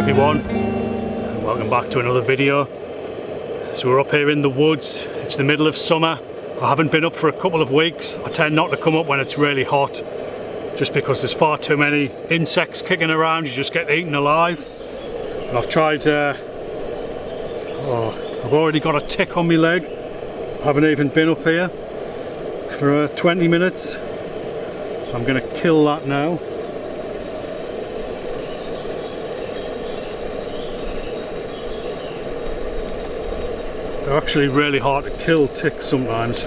everyone, and welcome back to another video. So we're up here in the woods. It's the middle of summer. I haven't been up for a couple of weeks. I tend not to come up when it's really hot, just because there's far too many insects kicking around. You just get eaten alive. And I've tried, I've already got a tick on my leg. I haven't even been up here for 20 minutes. So I'm going to kill that now. They're actually really hard to kill, ticks sometimes.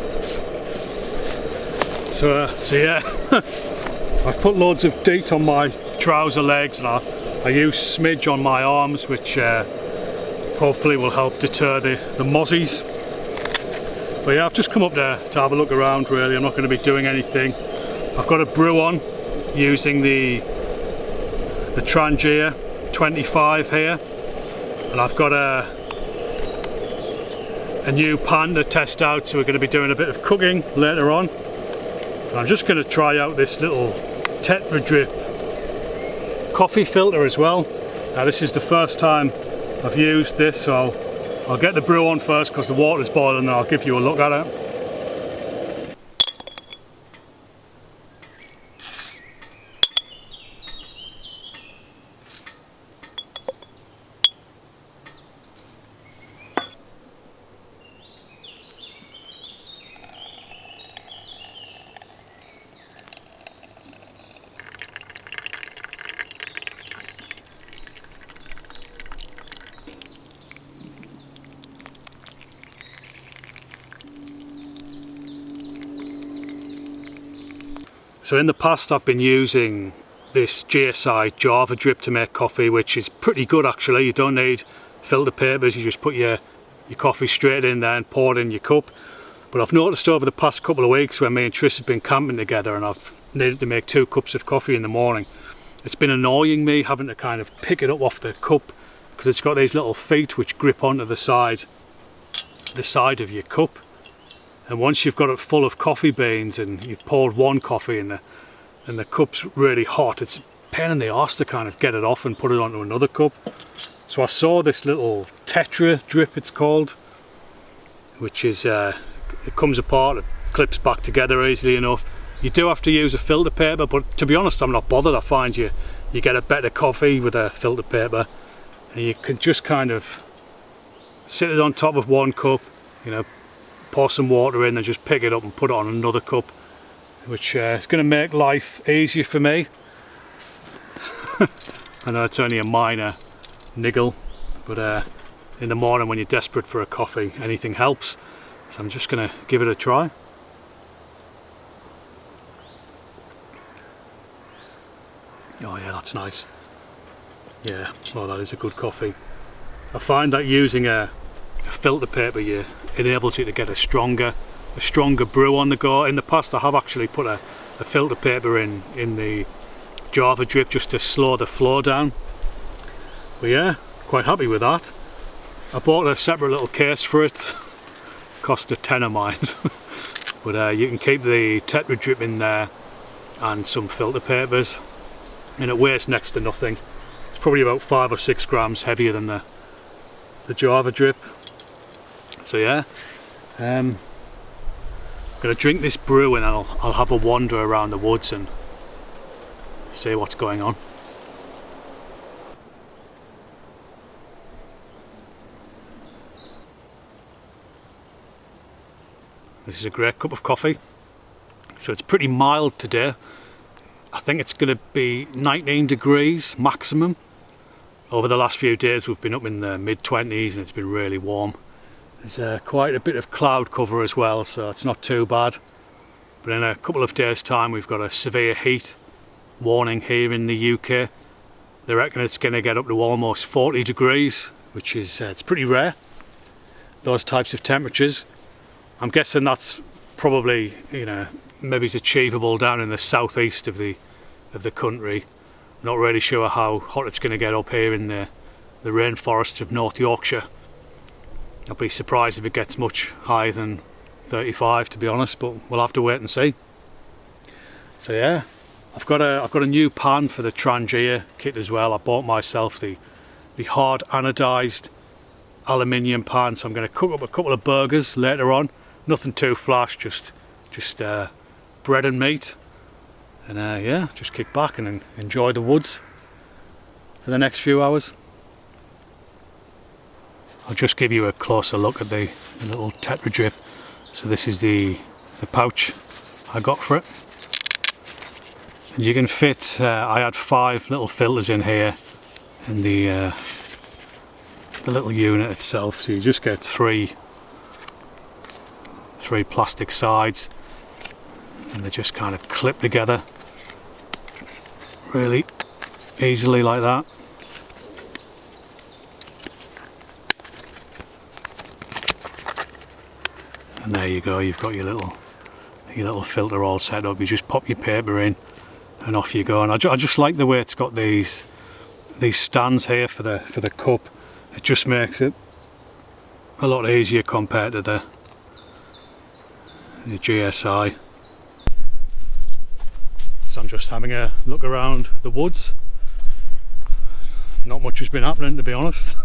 So yeah, I've put loads of DEET on my trouser legs, and I use smidge on my arms, which hopefully will help deter the mozzies. But yeah, I've just come up there to have a look around really. I'm not going to be doing anything. I've got a brew on using the Trangia 25 here, and I've got a new pan to test out, so we're going to be doing a bit of cooking later on. And I'm just going to try out this little Tetra drip coffee filter as well. Now this is the first time I've used this, so I'll get the brew on first because the water's boiling, and I'll give you a look at it. So in the past I've been using this GSI Java drip to make coffee, which is pretty good actually. You don't need filter papers, you just put your coffee straight in there and pour it in your cup. But I've noticed over the past couple of weeks when me and Trish have been camping together and I've needed to make 2 cups of coffee in the morning, it's been annoying me having to kind of pick it up off the cup, because it's got these little feet which grip onto the side of your cup. And once you've got it full of coffee beans and you've poured one coffee and the cup's really hot, it's a pain in the arse to kind of get it off and put it onto another cup. So I saw this little Tetra drip, it's called, which is, it comes apart, it clips back together easily enough. You do have to use a filter paper, but to be honest I'm not bothered. I find you get a better coffee with a filter paper, and you can just kind of sit it on top of one cup, you know, pour some water in and just pick it up and put it on another cup, which is going to make life easier for me. I know it's only a minor niggle, but in the morning when you're desperate for a coffee, anything helps. So I'm just going to give it a try. Oh yeah, that's nice. Yeah, well, that is a good coffee. I find that using a filter paper enables you to get a stronger brew on the go. In the past I have actually put a filter paper in the Java drip just to slow the flow down. But yeah, quite happy with that. I bought a separate little case for it. Cost a tenner mine. But you can keep the Tetra drip in there and some filter papers, and it weighs next to nothing. It's probably about 5 or 6 grams heavier than the Java drip. So yeah, I'm going to drink this brew and I'll have a wander around the woods and see what's going on. This is a great cup of coffee. So it's pretty mild today. I think it's going to be 19 degrees maximum. Over the last few days we've been up in the mid-20s and it's been really warm. There's quite a bit of cloud cover as well, so it's not too bad. But in a couple of days' time we've got a severe heat warning here in the UK. They reckon it's going to get up to almost 40 degrees, which is it's pretty rare, those types of temperatures. I'm guessing that's probably, you know, maybe it's achievable down in the southeast of the country. Not really sure how hot it's going to get up here in the rainforests of North Yorkshire. I'll be surprised if it gets much higher than 35, to be honest, but we'll have to wait and see. So yeah, I've got a new pan for the Trangia kit as well. I bought myself the the hard anodised aluminium pan. So I'm going to cook up a couple of burgers later on. Nothing too flash, just bread and meat. And yeah, just kick back and enjoy the woods for the next few hours. I'll just give you a closer look at the little Tetra drip. So this is the pouch I got for it. And you can fit, I had 5 little filters in here in the little unit itself. So you just get three plastic sides, and they just kind of clip together really easily like that. And there you go, you've got your little filter all set up. You just pop your paper in and off you go. And I just like the way it's got these stands here for the cup. It just makes it a lot easier compared to the GSI. So I'm just having a look around the woods. Not much has been happening, to be honest.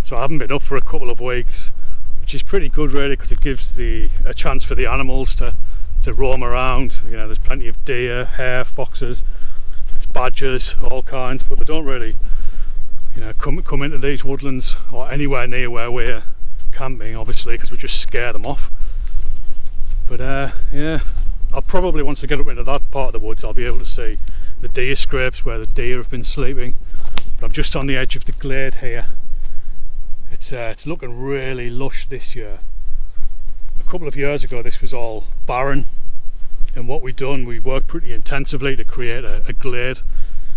So I haven't been up for a couple of weeks, which is pretty good really, because it gives a chance for the animals to roam around. You know, there's plenty of deer, hare, foxes, there's badgers, all kinds, but they don't really, you know, come into these woodlands or anywhere near where we're camping, obviously, because we just scare them off. But yeah, I'll probably, once I get up into that part of the woods, I'll be able to see the deer scrapes where the deer have been sleeping. But I'm just on the edge of the glade here. It's looking really lush this year. A couple of years ago this was all barren, and what we worked pretty intensively to create a glade.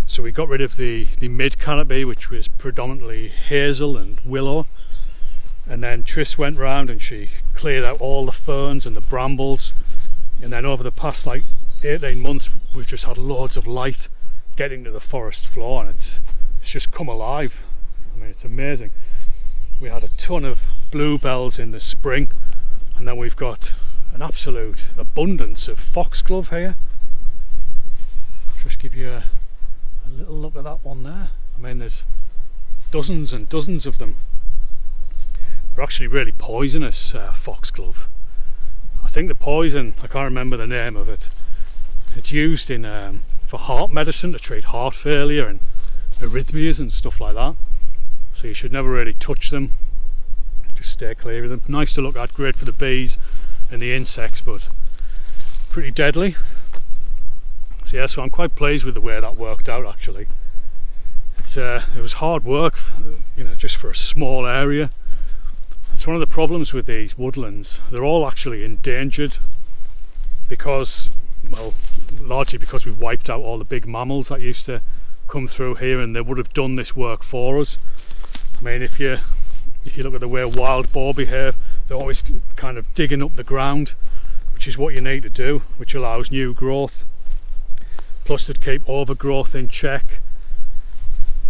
So we got rid of the mid canopy, which was predominantly hazel and willow, and then Tris went round and she cleared out all the ferns and the brambles, and then over the past like 18 months we've just had loads of light getting to the forest floor, and it's just come alive. I mean, it's amazing. We had a ton of bluebells in the spring, and then we've got an absolute abundance of foxglove here. Just give you a little look at that one there. I mean, there's dozens and dozens of them. They're actually really poisonous, foxglove. I think the poison, I can't remember the name of it, it's used for heart medicine to treat heart failure and arrhythmias and stuff like that. So you should never really touch them, just stay clear of them. Nice to look at, great for the bees and the insects, but pretty deadly. So yeah, so I'm quite pleased with the way that worked out actually. It was hard work, you know, just for a small area. It's one of the problems with these woodlands. They're all actually endangered because, well, largely because we've wiped out all the big mammals that used to come through here, and they would have done this work for us. I mean, if you look at the way wild boar behave, they're always kind of digging up the ground, which is what you need to do, which allows new growth. Plus they'd keep overgrowth in check,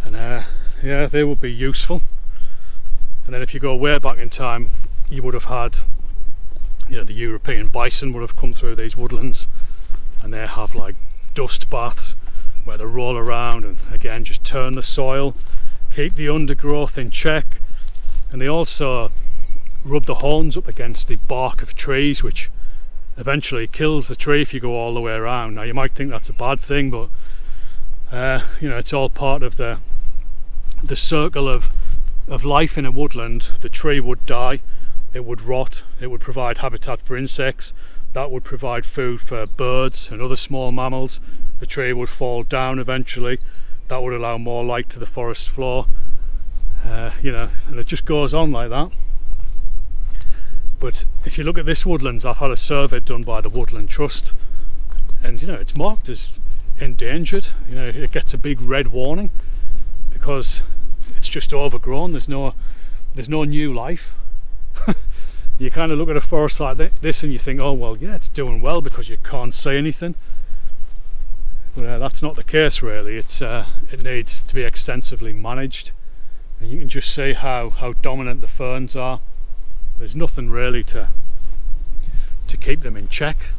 and yeah, they would be useful. And then if you go way back in time, you would have had, you know, the European bison would have come through these woodlands, and they have like dust baths where they roll around and again just turn the soil, keep the undergrowth in check. And they also rub the horns up against the bark of trees, which eventually kills the tree if you go all the way around. Now you might think that's a bad thing, but you know, it's all part of the circle of life in a woodland. The tree would die, it would rot, it would provide habitat for insects, that would provide food for birds and other small mammals. The tree would fall down eventually, that would allow more light to the forest floor. You know, and it just goes on like that. But if you look at this woodlands, I've had a survey done by the Woodland Trust, and you know, it's marked as endangered. You know, it gets a big red warning because it's just overgrown. There's no new life. You kind of look at a forest like this and you think, oh well, yeah, it's doing well because you can't see anything. But that's not the case really. It needs to be extensively managed, and you can just see how dominant the ferns are. There's nothing really to keep them in check.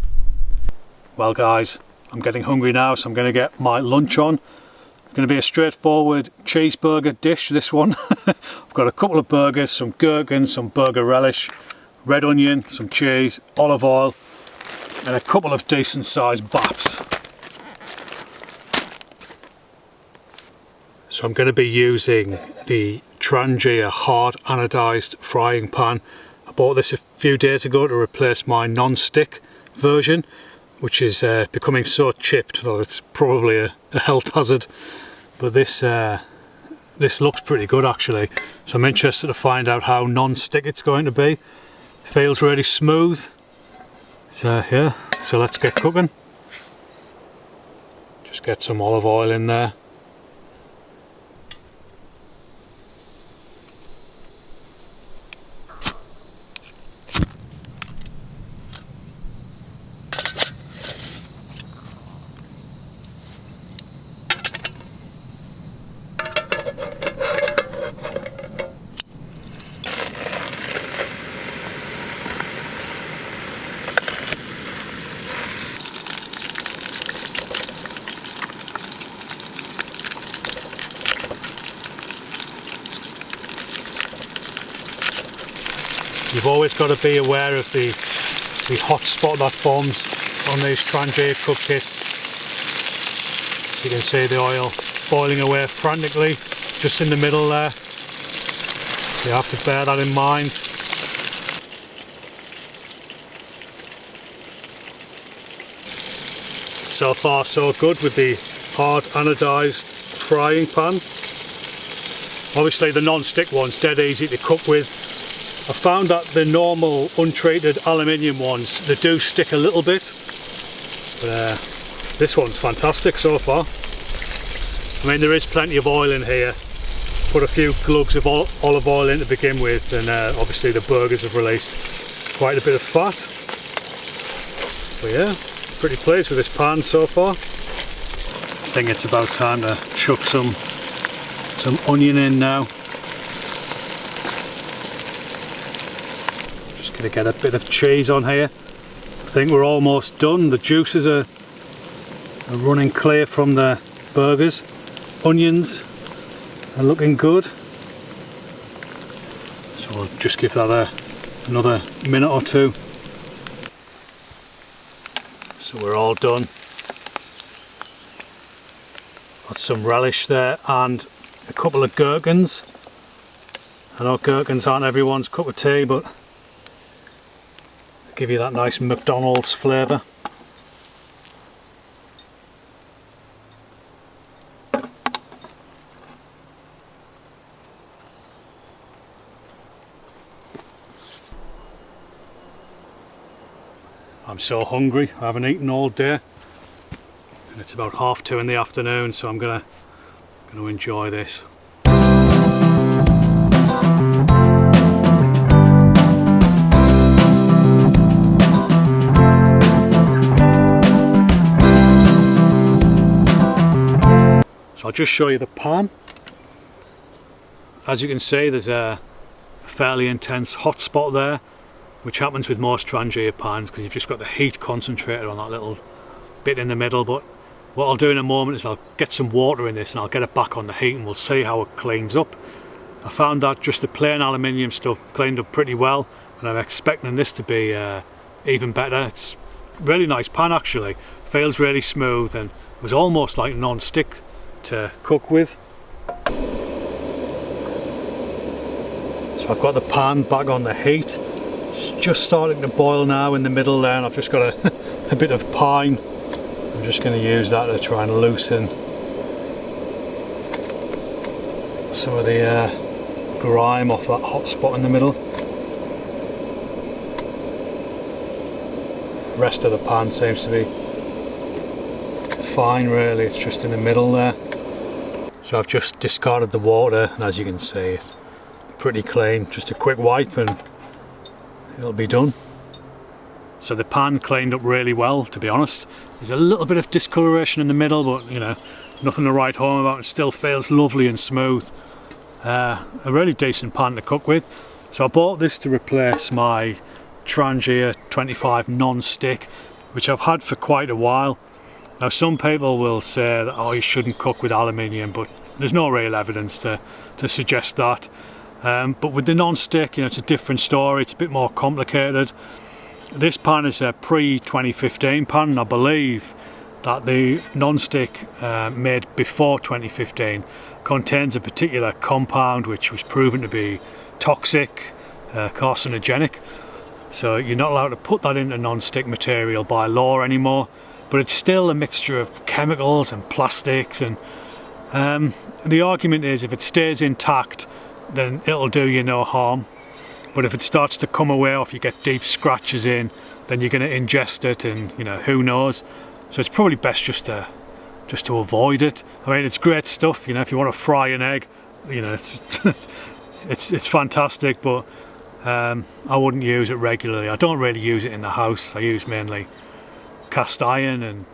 Well guys, I'm getting hungry now, so I'm going to get my lunch on. It's going to be a straightforward cheeseburger dish, this one. I've got a couple of burgers, some gherkins, some burger relish, red onion, some cheese, olive oil, and a couple of decent sized baps. So I'm going to be using the Trangia hard anodised frying pan. I bought this a few days ago to replace my non-stick version, which is becoming so chipped that it's probably a health hazard. But this looks pretty good actually. So I'm interested to find out how non-stick it's going to be. Feels really smooth. So yeah, so let's get cooking. Just get some olive oil in there. You've always got to be aware of the hot spot that forms on these Trangia cook kits. You can see the oil boiling away frantically just in the middle there. You have to bear that in mind. So far so good with the hard anodised frying pan. Obviously the non-stick one's dead easy to cook with. I found that the normal untreated aluminium ones, they do stick a little bit, but this one's fantastic so far. I mean, there is plenty of oil in here. Put a few glugs of olive oil in to begin with, and obviously the burgers have released quite a bit of fat. But yeah, pretty pleased with this pan so far. I think it's about time to chuck some onion in now. Gonna get a bit of cheese on here. I think we're almost done. The juices are running clear from the burgers. Onions are looking good. So we'll just give that another minute or two. So we're all done. Got some relish there and a couple of gherkins. I know gherkins aren't everyone's cup of tea, but give you that nice McDonald's flavour. I'm so hungry, I haven't eaten all day. And it's about 2:30 in the afternoon, so I'm gonna enjoy this. So I'll just show you the pan. As you can see, there's a fairly intense hot spot there, which happens with most Trangia pans because you've just got the heat concentrated on that little bit in the middle. But what I'll do in a moment is I'll get some water in this and I'll get it back on the heat and we'll see how it cleans up. I found that just the plain aluminium stuff cleaned up pretty well, and I'm expecting this to be even better. It's a really nice pan actually, feels really smooth, and it was almost like non-stick to cook with. So I've got the pan back on the heat. It's just starting to boil now in the middle there, and I've just got a bit of pine. I'm just going to use that to try and loosen some of the grime off that hot spot in the middle. The rest of the pan seems to be fine really, it's just in the middle there. So I've just discarded the water, and as you can see it's pretty clean. Just a quick wipe and it'll be done. So the pan cleaned up really well, to be honest. There's a little bit of discoloration in the middle, but you know, nothing to write home about. It still feels lovely and smooth. A really decent pan to cook with. So I bought this to replace my Trangia 25 non-stick, which I've had for quite a while. Now some people will say that, oh, you shouldn't cook with aluminium, but there's no real evidence to suggest that. But with the non-stick, you know, it's a different story. It's a bit more complicated. This pan is a pre-2015 pan, and I believe that the non-stick made before 2015 contains a particular compound which was proven to be toxic, carcinogenic. So you're not allowed to put that into non-stick material by law anymore, but it's still a mixture of chemicals and plastics, and the argument is if it stays intact then it'll do you no harm, but if it starts to come away, or if you get deep scratches in, then you're going to ingest it, and you know, who knows. So it's probably best just to avoid it. I mean, it's great stuff, you know, if you want to fry an egg, you know, it's fantastic, but I wouldn't use it regularly. I don't really use it in the house. I use mainly cast iron and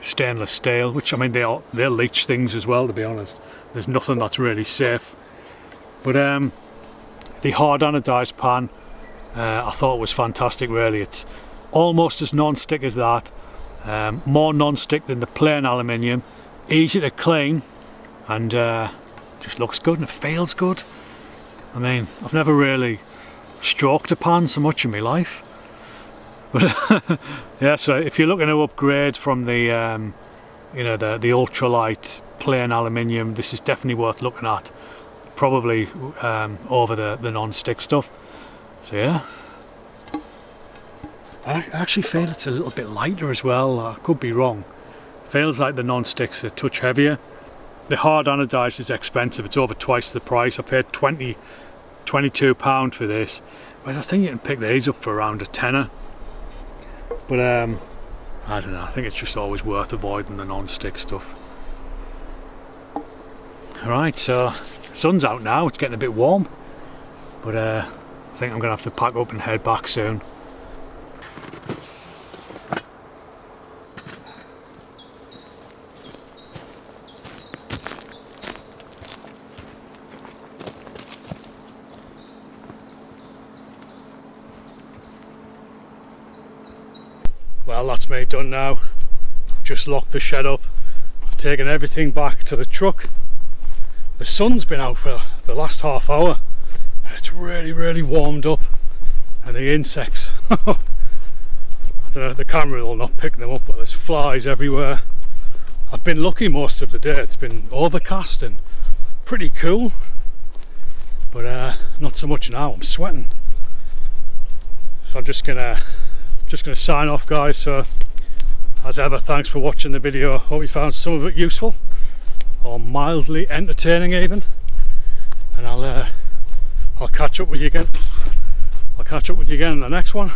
stainless steel, which, I mean, they'll leach things as well, to be honest. There's nothing that's really safe. But the hard anodised pan, I thought was fantastic, really. It's almost as non-stick as that, more non-stick than the plain aluminium, easy to clean, and just looks good and it feels good. I mean, I've never really stroked a pan so much in my life. But yeah, so if you're looking to upgrade from the you know, the ultralight plain aluminium, this is definitely worth looking at. Probably over the non-stick stuff. So yeah, I actually feel it's a little bit lighter as well. I could be wrong. Feels like the non-stick's a touch heavier. The hard anodised is expensive. It's over twice the price. I paid £22 for this, whereas I think you can pick these up for around a tenner. But I don't know, I think it's just always worth avoiding the non-stick stuff. Alright, so the sun's out now, it's getting a bit warm, but I think I'm going to have to pack up and head back soon. Well, that's me done now. I've just locked the shed up. I've taken everything back to the truck. The sun's been out for the last half hour. It's really warmed up, and the insects, I don't know, the camera will not pick them up, but there's flies everywhere. I've been lucky most of the day. It's been overcast and pretty cool, but not so much now. I'm sweating. So I'm just gonna sign off, guys. So as ever, thanks for watching the video. Hope you found some of it useful or mildly entertaining even, and I'll catch up with you again. I'll catch up with you again in the next one.